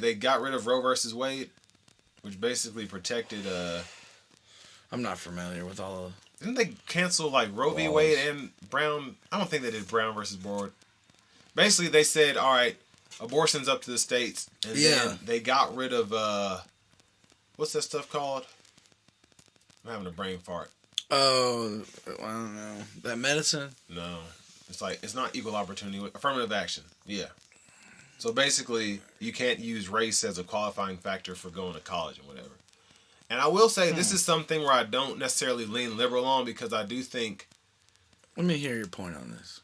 They got rid of Roe versus Wade, which basically protected. I'm not familiar with all of. Didn't they cancel like Roe v. Wade and Brown? I don't think they did Brown versus Board. Basically, they said, all right, abortion's up to the states, and then they got rid of what's that stuff called? I'm having a brain fart. Oh, I don't know. That medicine? No. It's not equal opportunity. Affirmative action. Yeah. So basically, you can't use race as a qualifying factor for going to college and whatever. And I will say this is something where I don't necessarily lean liberal on because I do think... Let me hear your point on this.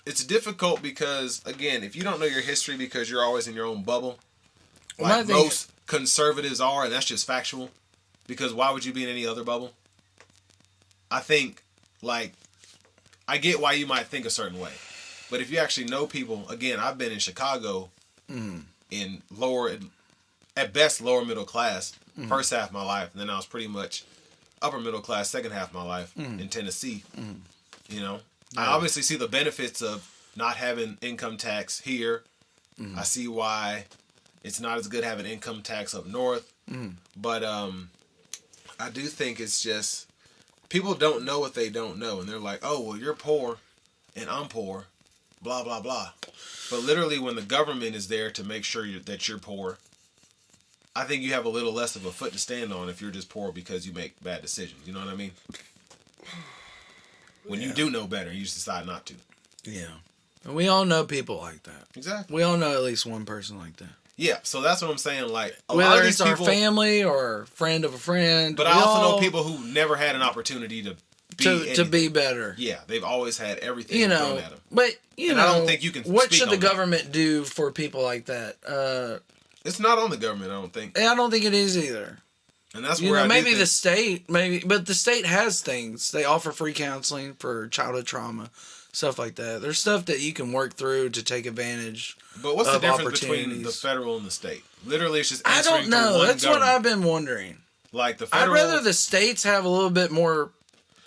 It's difficult because, again, if you don't know your history because you're always in your own bubble, like most conservatives are, and that's just factual, because why would you be in any other bubble? I think, like, I get why you might think a certain way. But if you actually know people, again, I've been in Chicago in at best, lower middle class, first half of my life, and then I was pretty much upper middle class, second half of my life in Tennessee. You know? I obviously see the benefits of not having income tax here. I see why it's not as good having income tax up north. But I do think it's just people don't know what they don't know. And they're like, oh, well, you're poor and I'm poor, blah, blah, blah. But literally when the government is there to make sure that you're poor, I think you have a little less of a foot to stand on if you're just poor because you make bad decisions. You know what I mean? When you do know better, you just decide not to. Yeah. And we all know people like that. Exactly. We all know at least one person like that. Yeah, so that's what I'm saying. Like, whether it's our family or friend of a friend. But I also know people who never had an opportunity to be better. Yeah, they've always had everything thrown at them. But, I don't think you can what should the government do for people like that? It's not on the government, I don't think. I don't think it is either. And that's where maybe the state, but the state has things. They offer free counseling for childhood trauma, stuff like that. There's stuff that you can work through to take advantage. But what's the difference between the federal and the state? Literally, it's just answering I don't know. That's government. What I've been wondering. Like the federal, I'd rather the states have a little bit more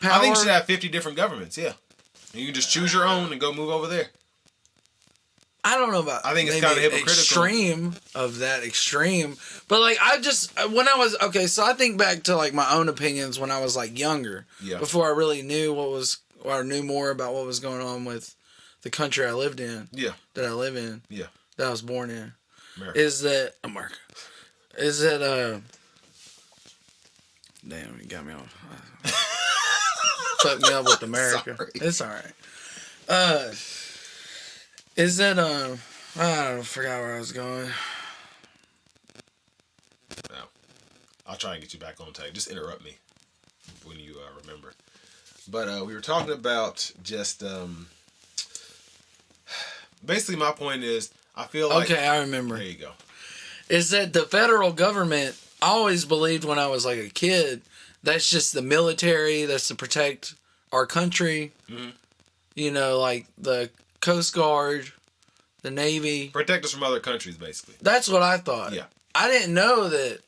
power. I think you should have 50 different governments. Yeah, and you can just choose your own and go move over there. I don't know about. I think it's kind of hypocritical. Extreme. But like, when I was so I think back to like my own opinions when I was like younger, before I really knew or knew more about what was going on with the country I lived in, that I live in, that I was born in, America. Is that damn, you got me on. Fuck me up with America. Sorry. It's all right. Is that I forgot where I was going. No. I'll try and get you back on tape. Just interrupt me when you remember. But we were talking about just basically my point is I feel like I remember. There you go. Is that the federal government, I always believed when I was like a kid, that's just the military, that's to protect our country. Like the Coast Guard, the Navy. Protect us from other countries, basically. That's what I thought. Yeah. I didn't know that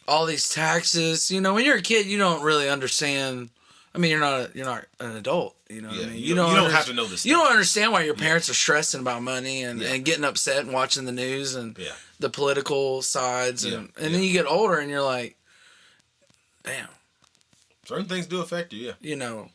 all these taxes, when you're a kid, you don't really understand. I mean, you're not an adult, you know what I mean? You don't have to know this. You don't understand why your parents are stressing about money and getting upset and watching the news and the political sides. And then you get older and you're like, damn. Certain things do affect you, damn.